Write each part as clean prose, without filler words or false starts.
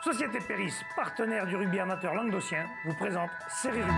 Société Péris, partenaire du rugby amateur languedocien, vous présente Série Rugby.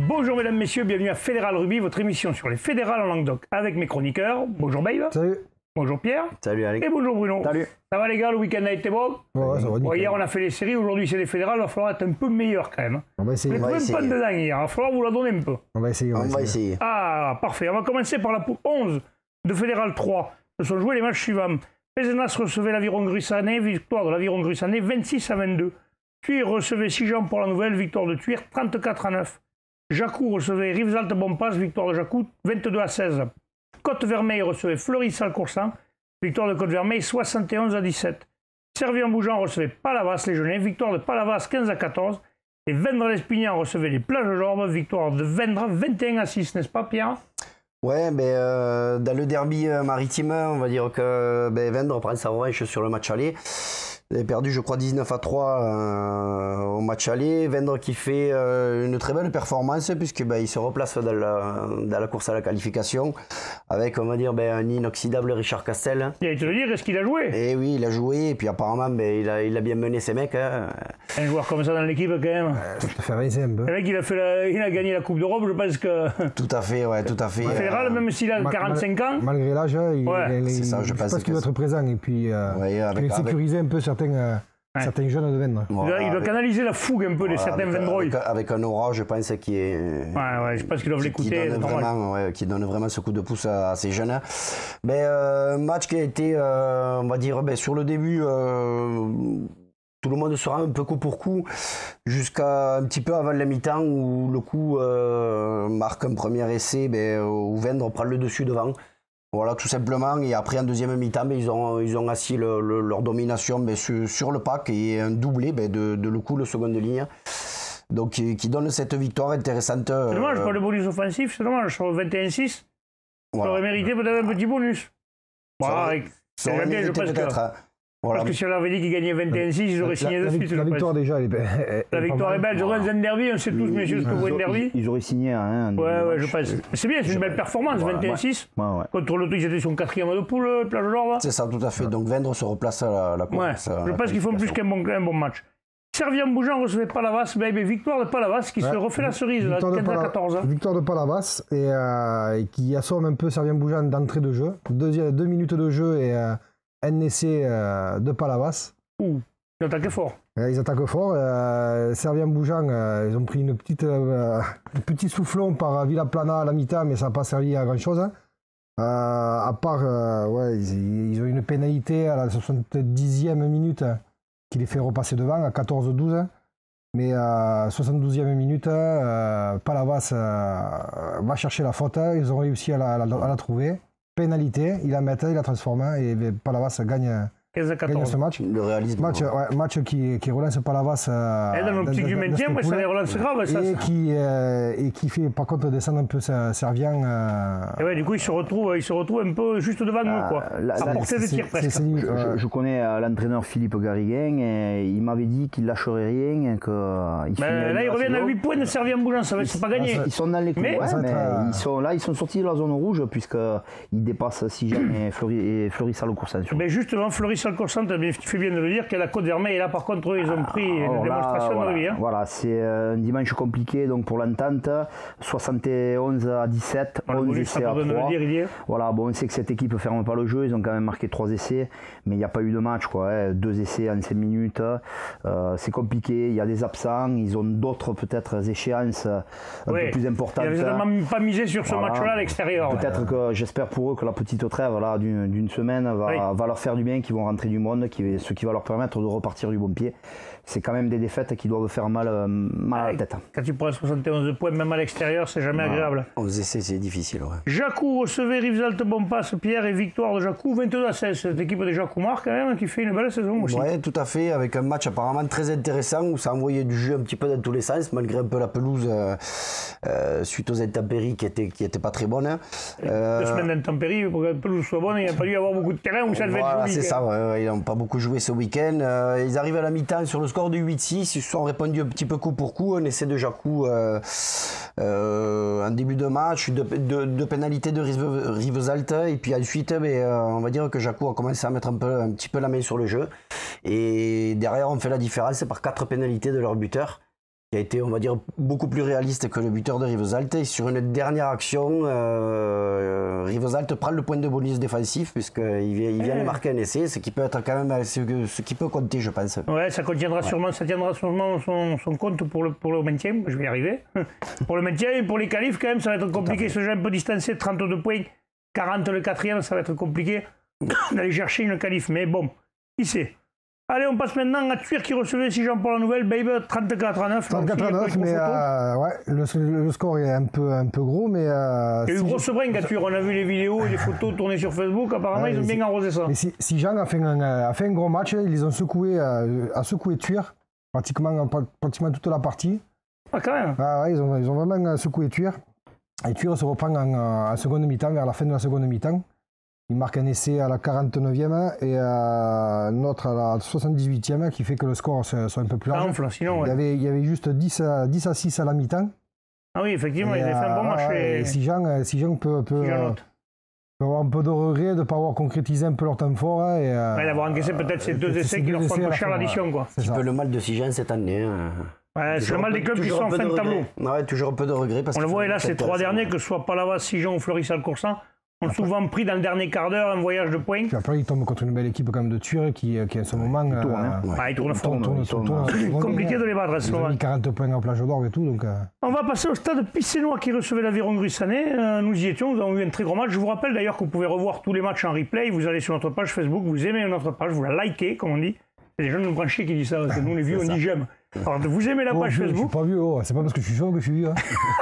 Bonjour mesdames, messieurs, bienvenue à Fédéral Rugby, votre émission sur les fédérales en Languedoc avec mes chroniqueurs. Bonjour Babe. Salut. Bonjour Pierre. Salut Alex. Et bonjour Bruno. Salut. Ça va les gars, le week-end a été bon? Ouais, ça va nickel. Hier on a fait les séries, aujourd'hui c'est les fédérales, il va falloir être un peu meilleur quand même. On va essayer. Vous n'êtes même pas dedans hier, il va falloir vous la donner un peu. On va essayer. Ah, parfait. On va commencer par la poule 11 de Fédéral 3. Se sont joués les matchs suivants. Pézenas recevait l'Aviron Grussanais, victoire de l'Aviron Grussanais 26-22. Thuir recevait Sijan pour la nouvelle, victoire de Thuir 34-9. Jacou recevait Rivesaltes-Bompas, victoire de Jacou 22-16. Côte-Vermeille recevait Fleury-Salcoursan, victoire de Côte-Vermeille 71-17. Servien-Bougeant recevait Palavas les Genêts, victoire de Palavas 15-14. Et Vendres-l'Espignan recevait les Plages-Jorbes, victoire de Vendres 21-6, n'est-ce pas Pierre? Ouais, dans le derby maritime, on va dire que Vendres prend sa revanche sur le match aller. Ils avaient perdu, je crois, 19-3 au match aller. Vendres qui fait une très belle performance puisque il se replace dans la course à la qualification avec, on va dire, un inoxydable Richard Castel. Et te le dire, est-ce qu'il a joué? Et oui, il a joué et puis apparemment, il a bien mené ses mecs. Hein. Un joueur comme ça dans l'équipe, quand même. Ça te fait raiser un peu. Le mec, il a gagné la Coupe d'Europe, je pense que... Tout à fait, ouais, tout à fait. Fédéral, même s'il a 45 ans. Malgré l'âge, je pense qu'il doit être présent et puis sécuriser un peu certains jeunes de Vendres. Voilà, il doit canaliser la fougue un peu de certains Vendrois. Avec un aura, je pense, qui est... Ouais, je pense qu'ils doivent l'écouter. Qui donne vraiment ce coup de pouce à ces jeunes. Match qui a été, on va dire, sur le début... tout le monde sera un peu coup pour coup jusqu'à un petit peu avant la mi-temps où le coup marque un premier essai où Vendres prend le dessus devant. Voilà, tout simplement. Et après, en deuxième mi-temps, ils ont assis leur domination sur le pack et un doublé de le coup, le seconde ligne. Donc, qui donne cette victoire intéressante. C'est dommage, pas le bonus offensif, c'est dommage. Sur 21-6, ça aurait mérité peut-être un petit bonus. Ça aurait mérité peut-être. Voilà. Parce que si on avait dit qu'il gagnait 21-6, ils auraient signé de suite. La victoire déjà, la victoire est belle. J'aurais un derby, on sait tous, messieurs, ce que vaut un derby. Ils auraient signé un. Ouais, je pense. C'est bien, c'est une belle performance, 21-6. Ouais. Contre l'autre, ils étaient sur 4e de poule, Plage-Jorbes. C'est ça, tout à fait. Donc Vendres se replace à la course. Ouais, je pense qu'ils font plus qu'un bon match. Servien-Bougeant recevait Palavas, victoire de Palavas qui se refait la cerise, 15-14. Victoire de Palavas et qui assomme un peu Servien-Bougeant d'entrée de jeu. 2 minutes de jeu et un essai de Palavas. Ils attaquent fort. Ils attaquent fort. Servien-Bougeant, ils ont pris un petit soufflon par Villaplana à la mi-temps, mais ça n'a pas servi à grand-chose. À part, ils ont une pénalité à la 70e minute qui les fait repasser devant à 14-12. Mais à 72e minute, Palavas va chercher la faute. Ils ont réussi à la trouver. Pénalité, il la met, il la transforme et Palavas gagne ce match. Le réalisme. Match qui relance Palavas. Et dans l'optique du maintien, ça les relance grave. Et qui fait par contre descendre un peu Servien. Et ouais, du coup, il se retrouve un peu juste devant nous, quoi. À portée de tir presque. Je connais l'entraîneur Philippe Garriguin et il m'avait dit qu'il lâcherait rien. Là, ils reviennent à 8 points de Servien-Bougeant, c'est pas gagné. Ils sont dans les coups, ils sont sortis de la zone rouge puisqu'ils dépassent Sijan et Fleury-Salcoursan. Justement, Fleury-Salcoursan, tu fais bien de le dire, que la Côte-Vermeille, là par contre, ils ont pris une démonstration de rugby. Voilà, c'est un dimanche compliqué donc pour l'entente, 71-17, 11 essais à 3. Voilà, on sait que cette équipe ne ferme pas le jeu, ils ont quand même marqué 3 essais, mais il n'y a pas eu de match, 2 essais en 5 minutes, c'est compliqué, il y a des absents, ils ont d'autres peut-être échéances un peu plus importantes. Ils n'ont pas misé sur ce match-là à l'extérieur. Peut-être que j'espère pour eux que la petite trêve d'une semaine va leur faire du bien, qu'ils vont rentrer du monde, ce qui va leur permettre de repartir du bon pied. C'est quand même des défaites qui doivent faire mal à la tête. Quand tu prends 71 points, même à l'extérieur, c'est jamais agréable. 11 essais, c'est difficile. Jacou recevait Rivesaltes-Bompas, Pierre, et victoire de Jacou, 22-16. Cette équipe de Jacou Marc, quand même, qui fait une belle saison aussi. Oui, tout à fait, avec un match apparemment très intéressant où ça envoyait du jeu un petit peu dans tous les sens, malgré un peu la pelouse suite aux intempéries qui étaient pas très bonnes. 2 semaines d'intempéries, pour que la pelouse soit bonne, il a fallu avoir beaucoup de terrain où ça devait être joli. C'est ça, ils n'ont pas beaucoup joué ce week-end. Ils arrivent à la mi-temps sur le score score de 8-6, ils se sont répondus un petit peu coup pour coup. Un essai de Jacou en début de match, deux pénalités de Rivesaltes, et puis ensuite, on va dire que Jacou a commencé à mettre un petit peu la main sur le jeu. Et derrière, on fait la différence par 4 pénalités de leur buteur, qui a été, on va dire, beaucoup plus réaliste que le buteur de Rivesaltes. Et sur une dernière action, Rivesaltes prend le point de bonus défensif, puisqu'il vient de marquer un essai, ce qui peut être quand même ce qui peut compter, je pense. Ouais, ça tiendra sûrement son compte pour le maintien, je vais y arriver. Pour le maintien et pour les qualifs, quand même, ça va être compliqué. Ce jeu un peu distancé, 32 points, 40 le 4e, ça va être compliqué d'aller chercher une qualif. Mais bon, qui sait. Allez, on passe maintenant à Thuir qui recevait, si j'en prends la nouvelle, Babe, 34-9. 34-9, mais le score est un peu gros, mais... il y a eu grosse bringue à Thuir, on a vu les vidéos et les photos tournées sur Facebook, apparemment ils ont bien arrosé ça. Mais si Jean a fait un gros match, ils ont secoué Thuir, pratiquement toute la partie. Ah, quand même. Ils ont vraiment secoué Thuir. Et Thuir se reprend en seconde mi-temps, vers la fin de la seconde mi-temps. Il marque un essai à la 49e et un autre à la 78e qui fait que le score soit un peu plus large. Sinon, il y avait juste 10 à 6 à la mi-temps. Ah oui, effectivement, il avait fait un bon match. Et si Jean peut avoir un peu de regret de ne pas avoir concrétisé un peu leur temps fort. D'avoir encaissé peut-être ces 2 essais qui leur font un peu cher l'addition. C'est un peu le mal de Sijan cette année. C'est le mal des clubs qui sont en fin de tableau. Toujours un peu de regret. On le voit là, ces 3 derniers, que ce soit Palavas, Sijan ou Fleury-Salcoursan, ont souvent pris dans le dernier quart d'heure un voyage de points. Puis après, ils tombent contre une belle équipe quand même de Thuir qui en ce moment... Ils tournent fort. Compliqué de les battre à ce moment. Ils ont mis 40 points en plage d'or et tout. Donc, On va passer au stade Pissénois qui recevait l'Aviron Gruissanais. Nous y étions, nous avons eu un très gros match. Je vous rappelle d'ailleurs que vous pouvez revoir tous les matchs en replay. Vous allez sur notre page Facebook, vous aimez notre page, vous la likez, comme on dit. C'est les jeunes de branchés qui disent ça, parce que nous les vieux on dit j'aime. Alors vous aimez la page Facebook. Je suis pas vieux, c'est pas parce que je suis chaud que je suis vieux.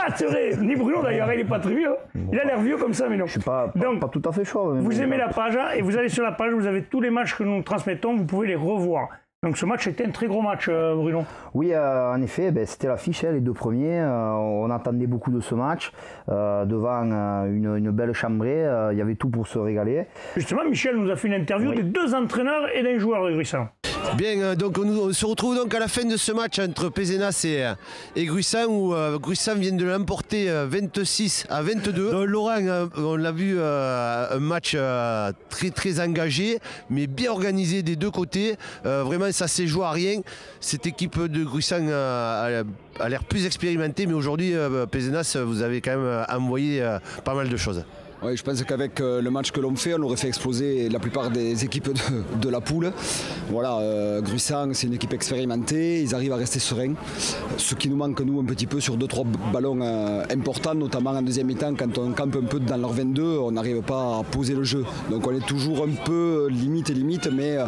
Ah c'est vrai, ni Bruno d'ailleurs, il est pas très vieux. Il a l'air vieux comme ça, mais non. Je suis pas tout à fait chaud. Vous aimez la page et vous allez sur la page, vous avez tous les matchs que nous transmettons, vous pouvez les revoir. Donc ce match était un très gros match, Bruno. Oui, en effet, c'était l'affiche, les 2 premiers. On attendait beaucoup de ce match. Devant une belle chambrée, il y avait tout pour se régaler. Justement, Michel nous a fait une interview des 2 entraîneurs et d'un joueur de Gruissan. Bien, donc on se retrouve donc à la fin de ce match entre Pézenas et Gruissan où Gruissan vient de l'emporter 26-22. Donc, Laurent, on l'a vu, un match très très engagé, mais bien organisé des 2 côtés. Vraiment, ça s'est joué à rien. Cette équipe de Gruissan a l'air plus expérimentée, mais aujourd'hui, Pézenas, vous avez quand même envoyé pas mal de choses. Oui, je pense qu'avec le match que l'on fait, on aurait fait exploser la plupart des équipes de la poule. Voilà, Gruissan, c'est une équipe expérimentée, ils arrivent à rester sereins. Ce qui nous manque, nous, un petit peu sur 2-3 ballons importants, notamment en deuxième mi-temps, quand on campe un peu dans leur 22, on n'arrive pas à poser le jeu. Donc on est toujours un peu limite, mais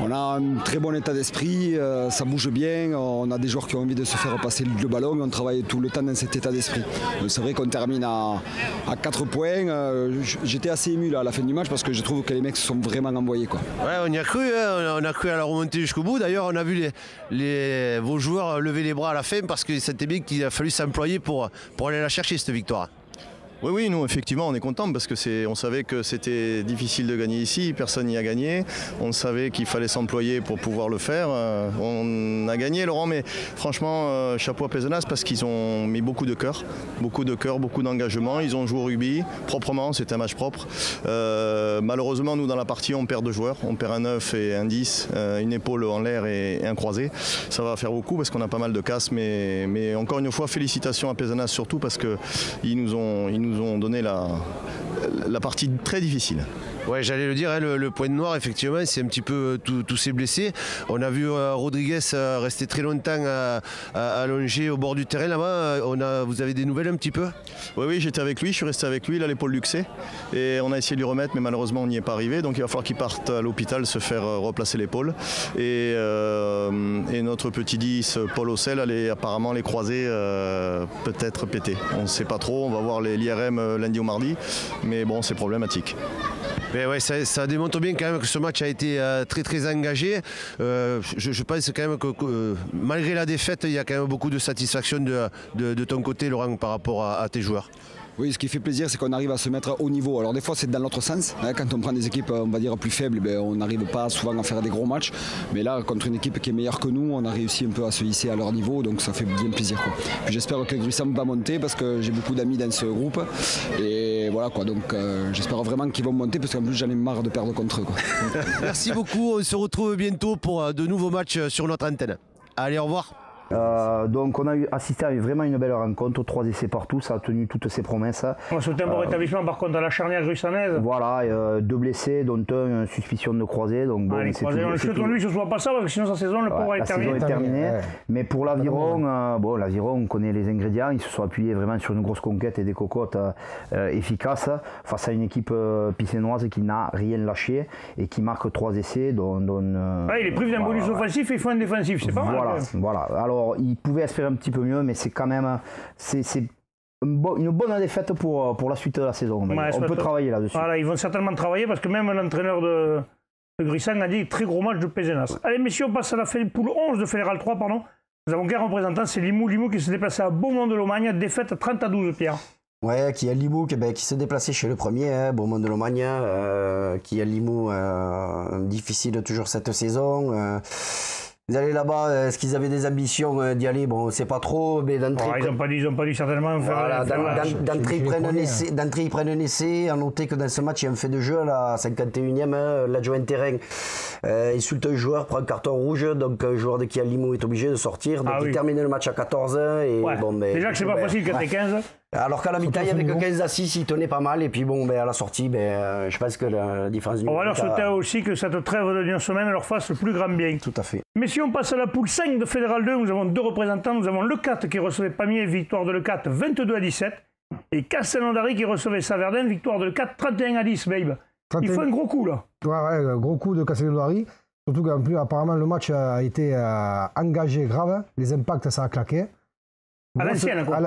on a un très bon état d'esprit, ça bouge bien, on a des joueurs qui ont envie de se faire passer le ballon, on travaille tout le temps dans cet état d'esprit. C'est vrai qu'on termine à 4 points. J'étais assez ému là, à la fin du match parce que je trouve que les mecs se sont vraiment envoyés. Quoi. Ouais, on y a cru, on a cru à la remontée jusqu'au bout. D'ailleurs, on a vu vos joueurs lever les bras à la fin parce que c'était bien qu'il a fallu s'employer pour aller la chercher cette victoire. Oui, nous effectivement on est content parce que on savait que c'était difficile de gagner ici, personne n'y a gagné. On savait qu'il fallait s'employer pour pouvoir le faire. On a gagné Laurent, mais franchement chapeau à Pézenas parce qu'ils ont mis beaucoup de cœur, beaucoup d'engagement. Ils ont joué au rugby proprement, c'était un match propre. Malheureusement nous dans la partie on perd 2 joueurs, on perd un 9 et un 10, une épaule en l'air et un croisé. Ça va faire beaucoup parce qu'on a pas mal de casses, mais encore une fois félicitations à Pézenas surtout parce qu'ils nous ont donné la partie très difficile. Ouais, j'allais le dire, hein, le point noir, effectivement, c'est un petit peu tous ces blessés. On a vu Rodriguez rester très longtemps allongé au bord du terrain là-bas. Vous avez des nouvelles un petit peu ? Oui, j'étais avec lui, je suis resté avec lui, il a l'épaule luxée. Et on a essayé de lui remettre, mais malheureusement on n'y est pas arrivé. Donc il va falloir qu'il parte à l'hôpital se faire replacer l'épaule. Et notre petit 10, Paul Ossel, apparemment les croisés peut-être pétés. On ne sait pas trop, on va voir l'IRM lundi ou mardi. Mais bon, c'est problématique. Mais ouais, ça démontre bien quand même que ce match a été très très engagé. Je pense quand même que malgré la défaite, il y a quand même beaucoup de satisfaction de ton côté, Laurent, par rapport à tes joueurs. Oui, ce qui fait plaisir, c'est qu'on arrive à se mettre au niveau. Alors des fois, c'est dans l'autre sens. Quand on prend des équipes, on va dire, plus faibles, on n'arrive pas souvent à faire des gros matchs. Mais là, contre une équipe qui est meilleure que nous, on a réussi un peu à se hisser à leur niveau. Donc ça fait bien plaisir. Puis j'espère que Gruissant va monter parce que j'ai beaucoup d'amis dans ce groupe. Et voilà quoi. Donc j'espère vraiment qu'ils vont monter parce qu'en plus, j'en ai marre de perdre contre eux. Merci beaucoup. On se retrouve bientôt pour de nouveaux matchs sur notre antenne. Allez, au revoir. Donc on a assisté à vraiment une belle rencontre, 3 essais partout, ça a tenu toutes ses promesses. On souhaite un bon rétablissement par contre à la charnière gruissanaise. Voilà, 2 blessés, dont un suspicion de croisé. Donc bon, les croisés, on souhaite lui que ce soit pas ça parce que sinon sa saison, le pauvre est terminée. La saison est terminée. Mais pour l'Aviron, l'Aviron, on connaît les ingrédients, ils se sont appuyés vraiment sur une grosse conquête et des cocottes efficaces face à une équipe pissénoise qui n'a rien lâché et qui marque 3 essais. Il est privé d'un bonus offensif et il faut un défensif, c'est pas mal. Voilà. Alors, il pouvait espérer un petit peu mieux, mais c'est quand même une bonne défaite pour la suite de la saison. On peut travailler là-dessus. Voilà, ils vont certainement travailler parce que même l'entraîneur de Gruissant a dit très gros match de Pézenas. Allez, messieurs, on passe à la poule 11 de Fédéral 3, pardon. Nous avons qu'un représentant, c'est Limoux qui s'est déplacé à Beaumont de Lomagne, défaite 30-12, Pierre. Ouais, qui a Limoux qui s'est déplacé chez le premier, Beaumont de Lomagne, qui a Limoux difficile toujours cette saison. Ils allaient là-bas, est-ce qu'ils avaient des ambitions d'y aller? Bon, on ne sait pas trop, mais d'entrée... ils n'ont pas dû certainement faire... D'entrée, ils prennent un essai. À noter que dans ce match, il y a un fait de jeu à la 51e. L'adjoint terrain insulte un joueur, prend un carton rouge. Donc, un joueur de qui a Limoux est obligé de sortir. Donc, il termine le match à 14. Et déjà que c'est pas facile quand t'es 15. Alors qu'à la mi-temps, il y avait que 15-6, il tenait pas mal. Et puis à la sortie, je pense que la différence... On va leur souhaiter aussi que cette trêve de 1 semaine leur fasse le plus grand bien. Tout à fait. Messieurs, on passe à la poule 5 de Fédéral 2. Nous avons 2 représentants. Nous avons Le 4 qui recevait Pamiers, victoire de Le 4, 22-17. Et Castelnaudary qui recevait Saverdin, victoire de Le 4, 31-10, babe. Il faut un gros coup, là. Ouais, gros coup de Castelnaudary. Surtout qu'en plus, apparemment, le match a été engagé grave. Les impacts, ça a claqué. À l'ancienne, quoi.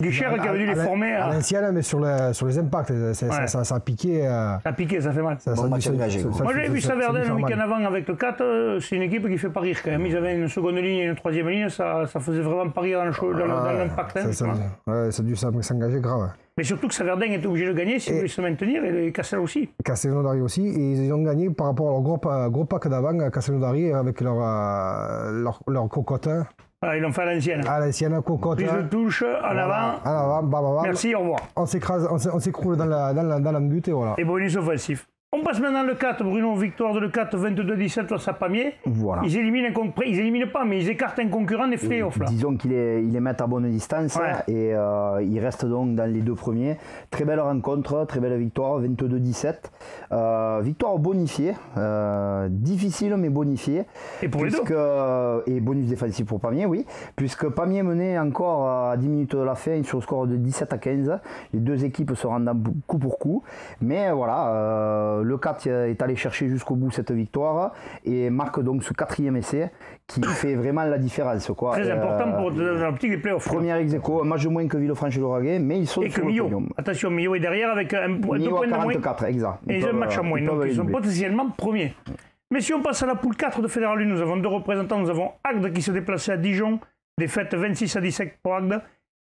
Guichard qui avait dû les former. À l'ancienne, mais sur les impacts. Ça a piqué. Ça a piqué, ça fait mal. Moi, j'ai vu Saverdin le week-end avant avec Le 4. C'est une équipe qui fait pas rire quand même. Ils avaient une seconde ligne et une troisième ligne. Ça faisait vraiment pas rire dans l'impact. Ça a dû s'engager grave. Mais surtout que Saverdin était obligé de gagner s'ils voulaient se maintenir et Castel aussi. Castelnaudary aussi. Et ils ont gagné par rapport à leur gros pack d'avant, Castelnaudary, avec leur cocotte. Voilà, ils l'ont fait à l'ancienne. À l'ancienne, cocotte. Prise de touche, en avant. Bam. Merci, au revoir. On s'écroule dans la but et voilà. Et bonus offensif. On passe maintenant le 4, Bruno, victoire de Le 4, 22-17 face à Pamiers. Voilà. Ils éliminent pas, mais ils écartent un concurrent des playoffs. Disons qu'ils les mettent à bonne distance et ils restent donc dans les 2 premiers. Très belle rencontre, très belle victoire, 22-17. Victoire bonifiée, difficile mais bonifiée. Et pour les deux. Et bonus défensif pour Pamiers, oui. Puisque Pamiers menait encore à 10 minutes de la fin sur le score de 17-15. Les 2 équipes se rendent coup pour coup. Mais voilà... Le 4 est allé chercher jusqu'au bout cette victoire et marque donc ce 4e essai qui fait vraiment la différence. Très important pour l'optique des playoffs. Premier ex-aequo, un match de moins que Villefranche-et-Lauragais, mais ils sont sur le podium. Attention, Millau est derrière avec un point de moins. 44, exact. Et ils ont un match à moins, donc ils sont potentiellement premiers. Messieurs, on passe à la poule 4 de Fédéral 1. Nous avons 2 représentants. Nous avons Agde qui se déplaçait à Dijon, défaite 26-17 pour Agde.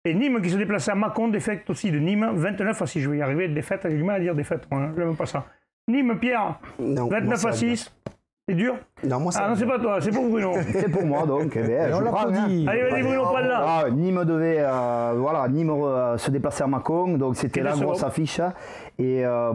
Et Nîmes qui se déplaçait à Mâcon, défaite aussi de Nîmes, 29-6. Je vais y arriver, défaite, j'ai du mal à dire défaite, moi, je n'aime pas ça. Nîmes, Pierre, 29-6. C'est dur? Non, moi, non, c'est pas toi, c'est pour Bruno. C'est pour moi, donc. On l'applaudit. Allez, vas-y, Bruno, prends-la. Nîmes devait se déplacer à Mâcon, donc c'était la grosse affiche. Et a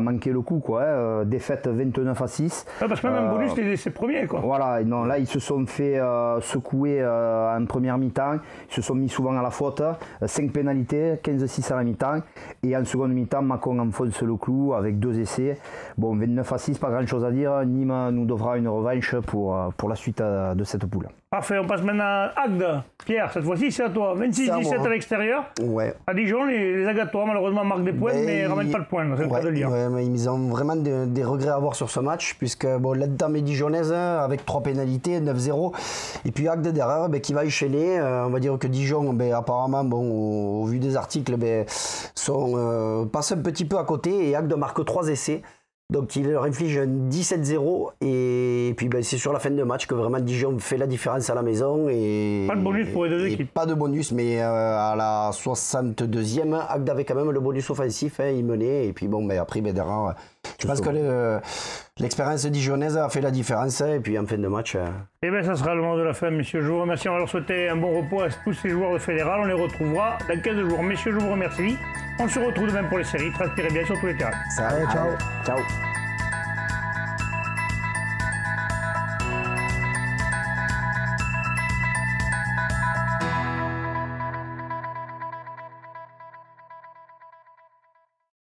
manqué le coup, quoi. Défaite 29-6. Parce que même un bonus, c'est premier, quoi. Voilà, non, là, ils se sont fait secouer en première mi-temps. Ils se sont mis souvent à la faute. 5 pénalités, 15-6 à la mi-temps. Et en seconde mi-temps, Mâcon enfonce le clou avec 2 essais. Bon, 29-6, pas grand-chose à dire. Nîmes nous devra une revanche pour la suite de cette poule. Parfait, on passe maintenant à Agde. Pierre, cette fois-ci, c'est à toi. 26-17 à l'extérieur. Ouais. À Dijon, les Agatois, malheureusement, marquent des points, mais ne ramènent pas le point. C'est le cas de le dire. Ouais, mais ils ont vraiment des regrets à avoir sur ce match, puisque là-dedans, dijonnaise, avec 3 pénalités, 9-0. Et puis Agde derrière, qui va enchaîner. On va dire que Dijon, apparemment, au vu des articles, passent un petit peu à côté. Et Agde marque 3 essais. Donc il leur inflige un 17-0 et puis c'est sur la fin de match que vraiment Dijon fait la différence à la maison. Pas de bonus pour les deux équipes. Pas de bonus, mais à la 62e, Agde avait quand même le bonus offensif, il menait. Et puis après Bédéran, je pense que l'expérience dijonnaise a fait la différence. Et puis en fin de match... Eh bien ça sera le moment de la fin, messieurs. Je vous remercie. On va leur souhaiter un bon repos à tous ces joueurs de Fédéral. On les retrouvera dans 15 jours. Messieurs, je vous remercie. On se retrouve demain pour les séries. Transpirez bien sur tous les terrains. Allez, ciao. Ciao.